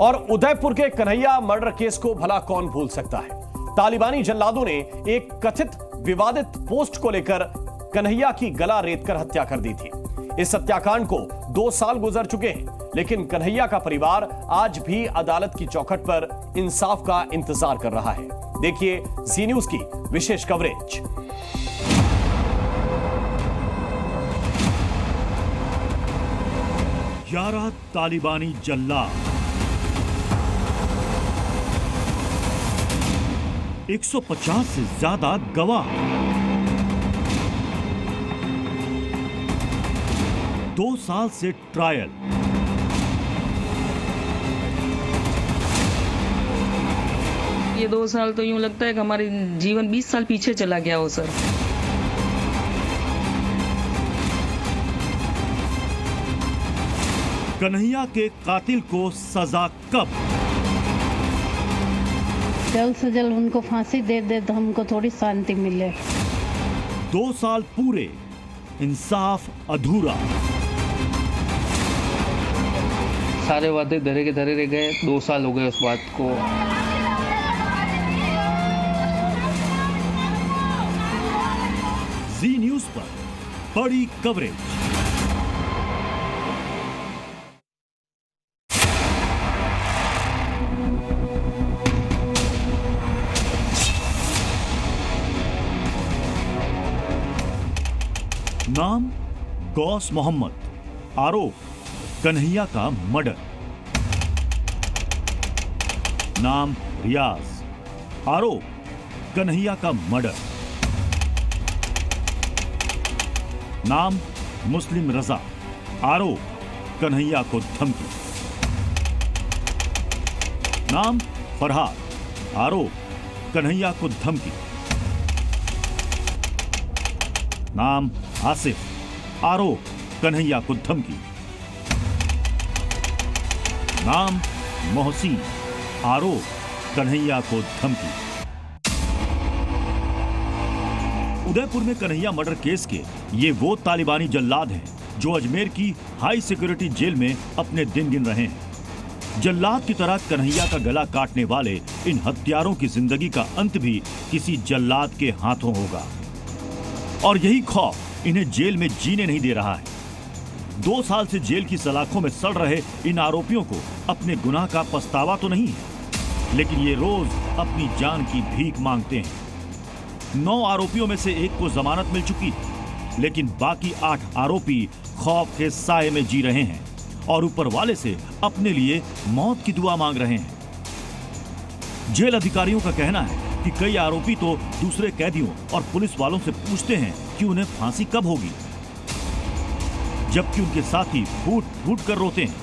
और उदयपुर के Kanhaiya murder case को भला कौन भूल सकता है। तालिबानी जल्लादों ने एक कथित विवादित पोस्ट को लेकर कन्हैया की गला रेतकर हत्या कर दी थी। इस हत्याकांड को 2 साल गुजर चुके हैं, लेकिन कन्हैया का परिवार आज भी अदालत की चौखट पर इंसाफ का इंतजार कर रहा है। देखिए जी न्यूज की विशेष कवरेज। ग्यारह तालिबानी जल्लाद, 150 से ज्यादा गवाह, 2 साल से ट्रायल। ये 2 साल तो यूं लगता है कि हमारे जीवन 20 साल पीछे चला गया हो सर। कन्हैया के कातिल को सजा कब? जल्द से जल्द उनको फांसी दे दे तो हमको थोड़ी शांति मिले। 2 साल पूरे, इंसाफ अधूरा। सारे वादे धरे के धरे रह गए। 2 साल हो गए उस बात को। जी न्यूज पर बड़ी कवरेज। नाम गौस मोहम्मद, आरोप कन्हैया का मर्डर। नाम रियाज, आरोप कन्हैया का मर्डर। नाम मुस्लिम रजा, आरोप कन्हैया को धमकी। नाम फरहाद, आरोप कन्हैया को धमकी। नाम आसिफ, आरोप कन्हैया को धमकी। नाम मोहसिन, आरोप कन्हैया को धमकी। उदयपुर में कन्हैया मर्डर केस के ये वो तालिबानी जल्लाद हैं जो अजमेर की हाई सिक्योरिटी जेल में अपने दिन गिन रहे हैं। जल्लाद की तरह कन्हैया का गला काटने वाले इन हत्यारों की जिंदगी का अंत भी किसी जल्लाद के हाथों होगा, और यही खौफ इन्हें जेल में जीने नहीं दे रहा है। 2 साल से जेल की सलाखों में सड़ रहे इन आरोपियों को अपने गुनाह का पछतावा तो नहीं है, लेकिन ये रोज अपनी जान की भीख मांगते हैं। 9 आरोपियों में से एक को जमानत मिल चुकी है, लेकिन बाकी 8 आरोपी खौफ के साए में जी रहे हैं और ऊपर वाले से अपने लिए मौत की दुआ मांग रहे हैं। जेल अधिकारियों का कहना है कि कई आरोपी तो दूसरे कैदियों और पुलिस वालों से पूछते हैं कि उन्हें फांसी कब होगी, जबकि उनके साथी फूट फूट कर रोते हैं।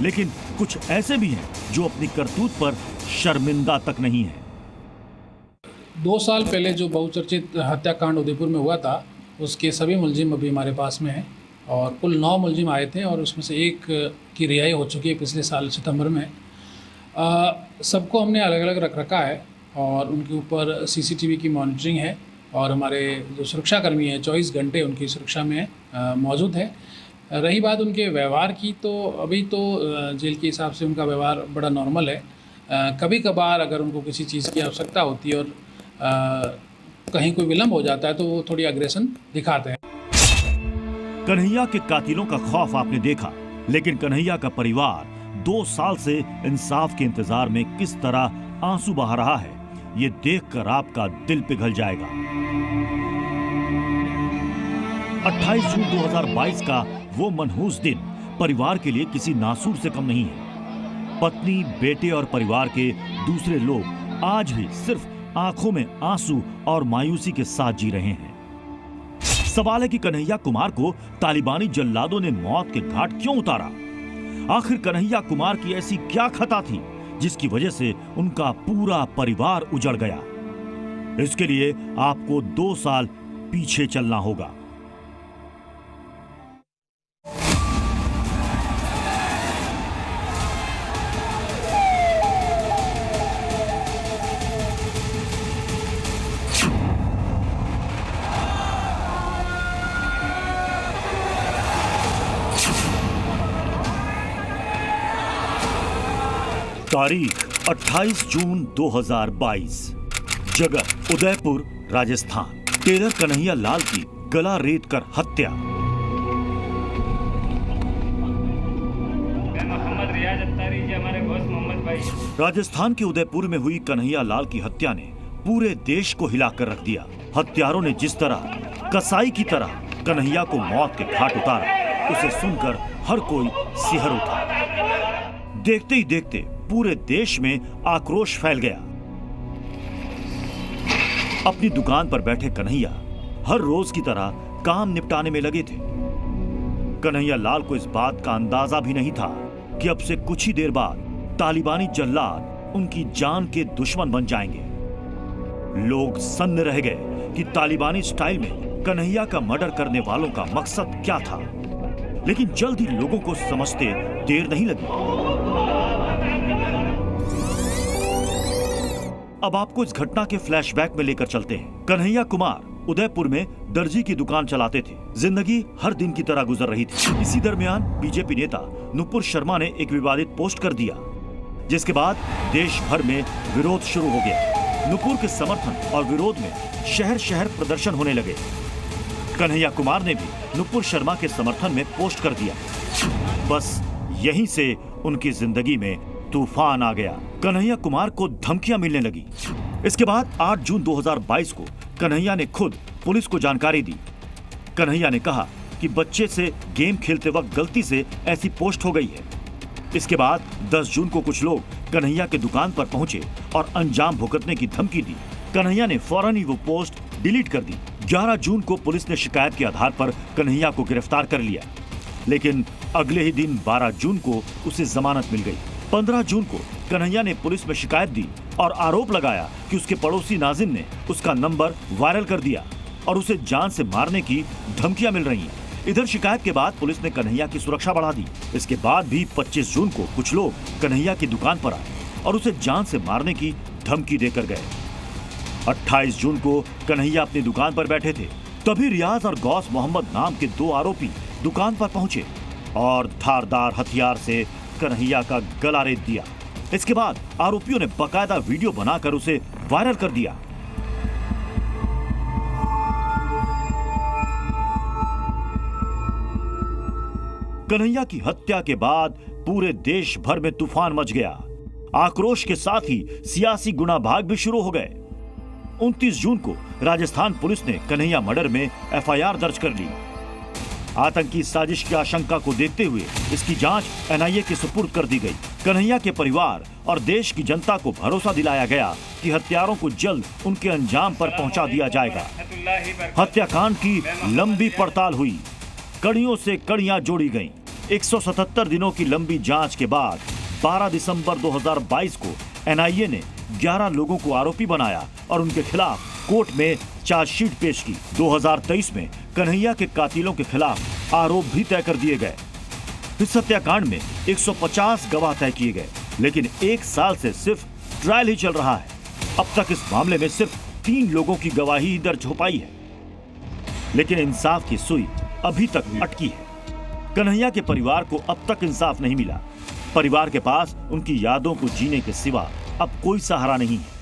लेकिन कुछ ऐसे भी हैं जो अपनी करतूत पर शर्मिंदा तक नहीं है। 2 साल पहले जो बहुचर्चित हत्याकांड उदयपुर में हुआ था, उसके सभी मुलजिम अभी हमारे पास में हैं और कुल 9 मुलजिम आए थे और उसमें से एक की रिहाई हो चुकी है पिछले साल सितंबर में। सबको हमने अलग अलग रख रखा है और उनके ऊपर सीसीटीवी की मॉनिटरिंग है और हमारे जो सुरक्षाकर्मी हैं 24 घंटे उनकी सुरक्षा में मौजूद है। रही बात उनके व्यवहार की, तो अभी तो जेल के हिसाब से उनका व्यवहार बड़ा नॉर्मल है। कभी कभार अगर उनको किसी चीज़ की आवश्यकता होती है और कहीं कोई विलम्ब हो जाता है तो वो थोड़ी अग्रेशन दिखाते हैं। कन्हैया के कातिलों का खौफ आपने देखा, लेकिन कन्हैया का परिवार 2 साल से इंसाफ के इंतजार में किस तरह आंसू बहा रहा है, ये देखकर आपका दिल पिघल जाएगा। 28 जून 2022 का वो मनहूस दिन परिवार के लिए किसी नासूर से कम नहीं है। पत्नी, बेटे और परिवार के दूसरे लोग आज भी सिर्फ आंखों में आंसू और मायूसी के साथ जी रहे हैं। सवाल है कि कन्हैया कुमार को तालिबानी जल्लादों ने मौत के घाट क्यों उतारा? आखिर कन्हैया कुमार की ऐसी क्या खता थी जिसकी वजह से उनका पूरा परिवार उजड़ गया? इसके लिए आपको 2 साल पीछे चलना होगा। तारीख 28 जून 2022, जगह उदयपुर, राजस्थान। टेलर कन्हैया लाल की गला रेत कर हत्या। राजस्थान के उदयपुर में हुई कन्हैया लाल की हत्या ने पूरे देश को हिलाकर रख दिया। हत्यारों ने जिस तरह कसाई की तरह कन्हैया को मौत के घाट उतारा, उसे सुनकर हर कोई सिहर उठा। देखते ही देखते पूरे देश में आक्रोश फैल गया। अपनी दुकान पर बैठे कन्हैया हर रोज की तरह काम निपटाने में लगे थे। कन्हैया लाल को इस बात का अंदाजा भी नहीं था कि अब से कुछ ही देर बाद तालिबानी जल्लाद उनकी जान के दुश्मन बन जाएंगे। लोग सन्न रह गए कि तालिबानी स्टाइल में कन्हैया का मर्डर करने वालों का मकसद क्या था, लेकिन जल्द ही लोगों को समझते देर नहीं लगी। अब आपको इस घटना के फ्लैशबैक में लेकर चलते हैं। कन्हैया कुमार उदयपुर में दर्जी की दुकान चलाते थे। जिंदगी हर दिन की तरह गुजर रही थी। इसी दरमियान बीजेपी नेता नुपुर शर्मा ने एक विवादित पोस्ट कर दिया, जिसके बाद देश भर में विरोध शुरू हो गया। नुपुर के समर्थन और विरोध में शहर शहर प्रदर्शन होने लगे। कन्हैया कुमार ने भी नुपुर शर्मा के समर्थन में पोस्ट कर दिया। बस यहीं से उनकी जिंदगी में तूफान आ गया। कन्हैया कुमार को धमकियां मिलने लगी। इसके बाद 8 जून 2022 को कन्हैया ने खुद पुलिस को जानकारी दी। कन्हैया ने कहा कि बच्चे से गेम खेलते वक्त गलती से ऐसी पोस्ट हो गई है। इसके बाद 10 जून को कुछ लोग कन्हैया के दुकान पर पहुंचे और अंजाम भुगतने की धमकी दी। कन्हैया ने फौरन ही वो पोस्ट डिलीट कर दी। 11 जून को पुलिस ने शिकायत के आधार पर कन्हैया को गिरफ्तार कर लिया, लेकिन अगले ही दिन 12 जून को उसे जमानत मिल गई। 15 जून को कन्हैया ने पुलिस में शिकायत दी और आरोप लगाया कि उसके पड़ोसी नाजिम ने उसका नंबर वायरल कर दिया और उसे जान से मारने की धमकियां मिल रही हैं। इधर शिकायत के बाद पुलिस ने कन्हैया की सुरक्षा बढ़ा दी। इसके बाद भी 25 जून को कुछ लोग कन्हैया की दुकान पर आए और उसे जान से मारने की धमकी देकर गए। 28 जून को कन्हैया अपनी दुकान पर बैठे थे, तभी रियाज और गौस मोहम्मद नाम के 2 आरोपी दुकान पर पहुंचे और धारदार हथियार से कन्हैया का गला रेत दिया। इसके बाद आरोपियों ने बकायदा वीडियो बनाकर उसे वायरल कर दिया। कन्हैया की हत्या के बाद पूरे देश भर में तूफान मच गया। आक्रोश के साथ ही सियासी गुनाभाग भी शुरू हो गए। 29 जून को राजस्थान पुलिस ने कन्हैया मर्डर में एफआईआर दर्ज कर ली। आतंकी साजिश की आशंका को देखते हुए इसकी जांच एनआईए के सुपुर्द कर दी गई। कन्हैया के परिवार और देश की जनता को भरोसा दिलाया गया कि हत्यारों को जल्द उनके अंजाम पर पहुंचा दिया जाएगा। हत्याकांड की लंबी पड़ताल हुई, कड़ियों से कड़ियां जोड़ी गईं। 177 दिनों की लंबी जांच के बाद 12 दिसंबर 2022 को एनआईए ने 11 लोगों को आरोपी बनाया और उनके खिलाफ कोर्ट में चार्जशीट पेश की। 2023 में कन्हैया के कातिलों के खिलाफ आरोप भी तय कर दिए गए। इस हत्याकांड में 150 गवाह तय किए गए, लेकिन 1 साल से सिर्फ ट्रायल ही चल रहा है। अब तक इस मामले में सिर्फ 3 लोगों की गवाही ही दर्ज हो पाई है, लेकिन इंसाफ की सुई अभी तक अटकी है। कन्हैया के परिवार को अब तक इंसाफ नहीं मिला। परिवार के पास उनकी यादों को जीने के सिवा अब कोई सहारा नहीं है।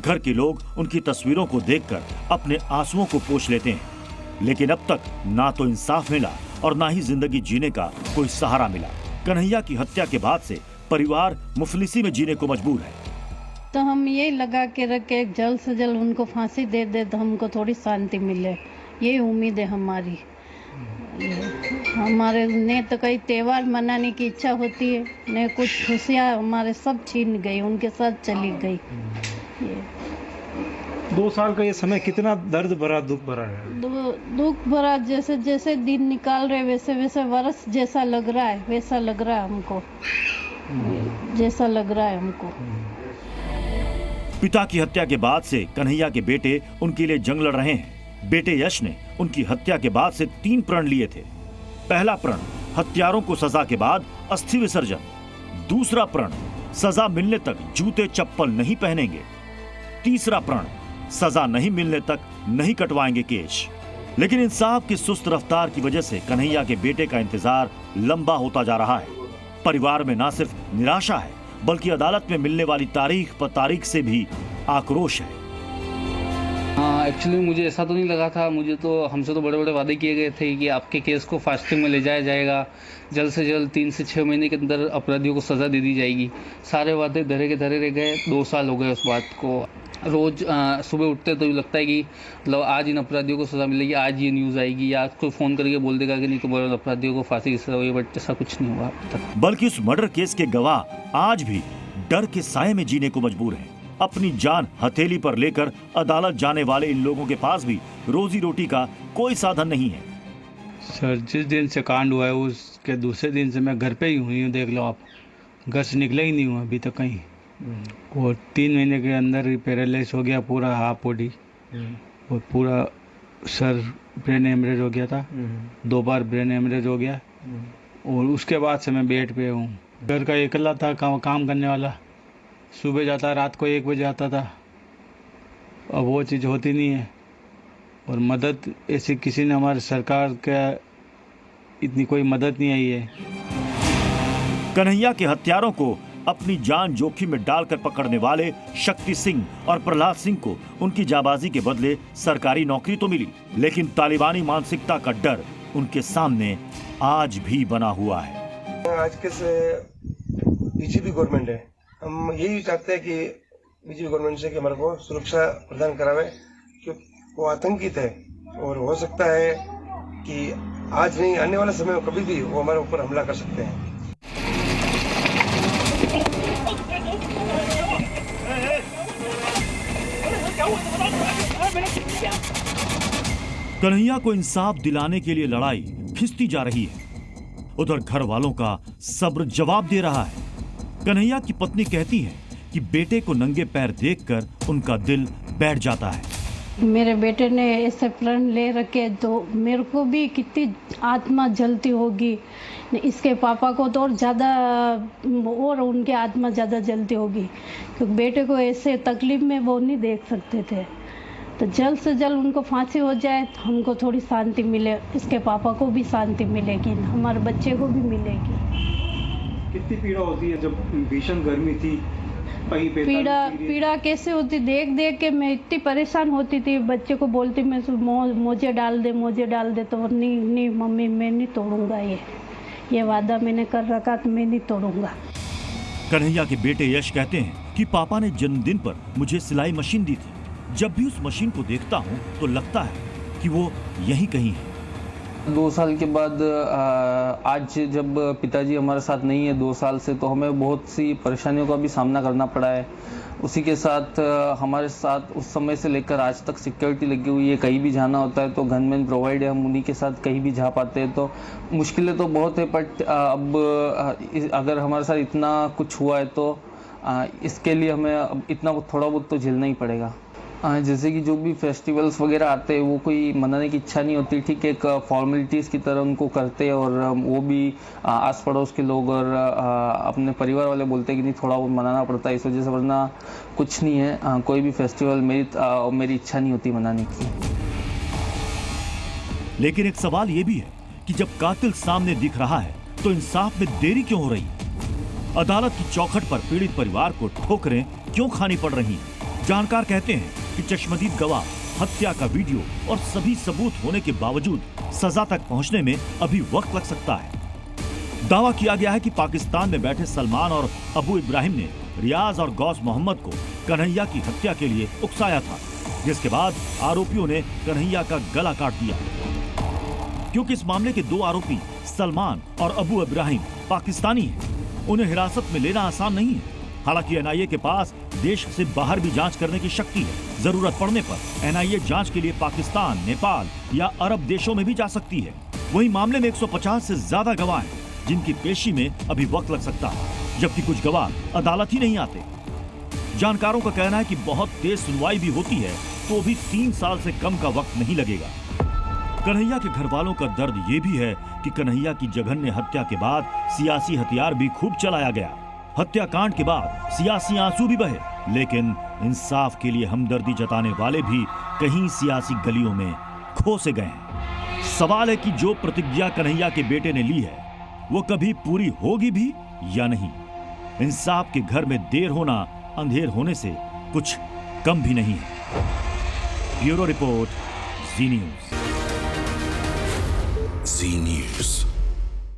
घर के लोग उनकी तस्वीरों को देखकर अपने आंसुओं को पोंछ लेते हैं, लेकिन अब तक ना तो इंसाफ मिला और ना ही जिंदगी जीने का कोई सहारा मिला। कन्हैया की हत्या के बाद से परिवार मुफलिसी में जीने को मजबूर है। तो हम ये लगा के रखे जल्द से जल्द उनको फांसी दे दे तो हमको थोड़ी शांति मिले, ये उम्मीद है हमारी। हमारे ने तो कई त्योहार मनाने की इच्छा होती है, ने कुछ खुशियाँ हमारे सब छीन गई, उनके साथ चली गई। 2 साल का ये समय कितना दर्द भरा, दुख भरा है। दुख भरा, जैसे जैसे दिन निकाल रहे वैसे वैसे वर्ष जैसा लग रहा है, वैसा लग रहा है हमको, जैसा लग रहा है हमको। पिता की हत्या के बाद से कन्हैया के बेटे उनके लिए जंग लड़ रहे हैं। बेटे यश ने उनकी हत्या के बाद से 3 प्रण लिए थे। पहला प्रण, हत्यारों को सजा के बाद अस्थि विसर्जन। दूसरा प्रण, सजा मिलने तक जूते चप्पल नहीं पहनेंगे। तीसरा प्रण, सजा नहीं मिलने तक नहीं कटवाएंगे केश। लेकिन इंसाफ की सुस्त रफ्तार की वजह से कन्हैया के बेटे का इंतजार लंबा होता जा रहा है। परिवार में न सिर्फ निराशा है, बल्कि अदालत में मिलने वाली तारीख पर तारीख से भी आक्रोश है। हाँ, एक्चुअली मुझे ऐसा तो नहीं लगा था। मुझे तो हमसे तो बड़े बड़े वादे किए गए थे कि आपके केस को फास्ट ट्रैक में ले जाया जाएगा, जल्द से जल्द 3 से 6 महीने के अंदर अपराधियों को सज़ा दे दी जाएगी। सारे वादे धरे के धरे रह गए। 2 साल हो गए उस बात को। रोज़ सुबह उठते तो लगता है कि मतलब आज इन अपराधियों को सज़ा मिलेगी, आज ये न्यूज़ आएगी, या कोई फ़ोन करके बोल देगा कि नहीं तो बड़े अपराधियों को फांसी की सज़ा हुई, बट ऐसा कुछ नहीं हुआ अब तक। बल्कि उस मर्डर केस के गवाह आज भी डर के साए में जीने को मजबूर हैं। अपनी जान हथेली पर लेकर अदालत जाने वाले इन लोगों के पास भी रोजी रोटी का कोई साधन नहीं है। सर, जिस दिन से कांड हुआ है उसके दूसरे दिन से मैं घर पे ही हुई हूँ। देख लो आप, घर से निकला ही नहीं हुआ अभी तक कहीं। और 3 महीने के अंदर पैरालाइज हो गया पूरा हाफ बॉडी, और पूरा सर ब्रेन हेमरेज हो गया था। 2 बार ब्रेन हेमरेज हो गया, और उसके बाद से मैं बेड पे हूँ। घर का अकेला था काम करने वाला, सुबह जाता रात को 1 बजे आता था। अब वो चीज़ होती नहीं है, और मदद ऐसी किसी ने हमारे सरकार का इतनी कोई मदद नहीं आई है। कन्हैया के हत्यारों को अपनी जान जोखिम में डालकर पकड़ने वाले शक्ति सिंह और प्रहलाद सिंह को उनकी जाबाजी के बदले सरकारी नौकरी तो मिली, लेकिन तालिबानी मानसिकता का डर उनके सामने आज भी बना हुआ है। आज के से बीजेपी गवर्नमेंट है, हम यही चाहते हैं कि बीजेपी गवर्नमेंट से कि हमारे को सुरक्षा प्रदान करावे, कि वो आतंकित है और हो सकता है कि आज नहीं आने वाले समय में कभी भी वो हमारे ऊपर हमला कर सकते हैं। कन्हैया को इंसाफ दिलाने के लिए लड़ाई खिंचती जा रही है, उधर घर वालों का सब्र जवाब दे रहा है। कन्हैया की पत्नी कहती है कि बेटे को नंगे पैर देखकर उनका दिल बैठ जाता है। मेरे बेटे ने ऐसे प्रण ले रखे तो मेरे को भी कितनी आत्मा जलती होगी, इसके पापा को तो और ज़्यादा, और उनके आत्मा ज़्यादा जलती होगी, क्योंकि बेटे को ऐसे तकलीफ में वो नहीं देख सकते थे। तो जल्द से जल्द उनको फांसी हो जाए तो हमको थोड़ी शांति मिले, इसके पापा को भी शांति मिलेगी, हमारे बच्चे को भी मिलेगी। कितनी पीड़ा होती है जब भीषण गर्मी थी, पीड़ा कैसे होती, देख देख के मैं इतनी परेशान होती थी। बच्चे को बोलती मैं मोजे डाल दे, तो नहीं मम्मी मैं नहीं तोड़ूंगा, ये वादा मैंने कर रखा तो मैं नहीं तोड़ूंगा। कन्हैया के बेटे यश कहते हैं कि पापा ने जन्मदिन पर मुझे सिलाई मशीन दी थी। जब भी उस मशीन को देखता हूँ तो लगता है कि वो यहीं कहीं है। 2 साल के बाद आज जब पिताजी हमारे साथ नहीं है 2 साल से, तो हमें बहुत सी परेशानियों का भी सामना करना पड़ा है। उसी के साथ हमारे साथ उस समय से लेकर आज तक सिक्योरिटी लगी हुई है। कहीं भी जाना होता है तो गनमैन प्रोवाइड है, हम उन्हीं के साथ कहीं भी जा पाते हैं। तो मुश्किलें तो बहुत है, बट अब अगर हमारे साथ इतना कुछ हुआ है तो इसके लिए हमें अब इतना थोड़ा बहुत तो झेलना ही पड़ेगा। जैसे कि जो भी फेस्टिवल्स वगैरह आते हैं वो कोई मनाने की इच्छा नहीं होती, ठीक है, एक फॉर्मेलिटीज़ की तरह उनको करते हैं, और वो भी आस पड़ोस के लोग और अपने परिवार वाले बोलते हैं कि नहीं थोड़ा बहुत मनाना पड़ता है, इस वजह से, वरना कुछ नहीं है। कोई भी फेस्टिवल मेरी इच्छा नहीं होती मनाने की। लेकिन एक सवाल ये भी है कि जब कातिल सामने दिख रहा है तो इंसाफ में देरी क्यों हो रही? अदालत की चौखट पर पीड़ित परिवार को ठोकरें क्यों खानी पड़ रही हैं? जानकार कहते हैं कि चश्मदीद गवाह, हत्या का वीडियो और सभी सबूत होने के बावजूद सजा तक पहुंचने में अभी वक्त लग सकता है। दावा किया गया है कि पाकिस्तान में बैठे सलमान और अबू इब्राहिम ने रियाज और गौस मोहम्मद को कन्हैया की हत्या के लिए उकसाया था, जिसके बाद आरोपियों ने कन्हैया का गला काट दिया। क्योंकि इस मामले के 2 आरोपी सलमान और अबू इब्राहिम पाकिस्तानी हैं, उन्हें हिरासत में लेना आसान नहीं है। हालांकि एनआईए के पास देश से बाहर भी जांच करने की शक्ति है। जरूरत पड़ने पर एनआईए जांच के लिए पाकिस्तान, नेपाल या अरब देशों में भी जा सकती है। वहीं मामले में 150 से ज्यादा गवाह हैं, जिनकी पेशी में अभी वक्त लग सकता है, जबकि कुछ गवाह अदालत ही नहीं आते। जानकारों का कहना है कि बहुत तेज सुनवाई भी होती है तो भी 3 साल से कम का वक्त नहीं लगेगा। कन्हैया के घर वालों का दर्द ये भी है कि कन्हैया की जघन्य हत्या के बाद सियासी हथियार भी खूब चलाया गया। हत्याकांड के बाद सियासी आंसू भी बहे, लेकिन इंसाफ के लिए हमदर्दी जताने वाले भी कहीं सियासी गलियों में खो से गए हैं। सवाल है कि जो प्रतिज्ञा कन्हैया के बेटे ने ली है वो कभी पूरी होगी भी या नहीं। इंसाफ के घर में देर होना अंधेर होने से कुछ कम भी नहीं है। ब्यूरो रिपोर्ट, जी न्यूज। जी न्यूज।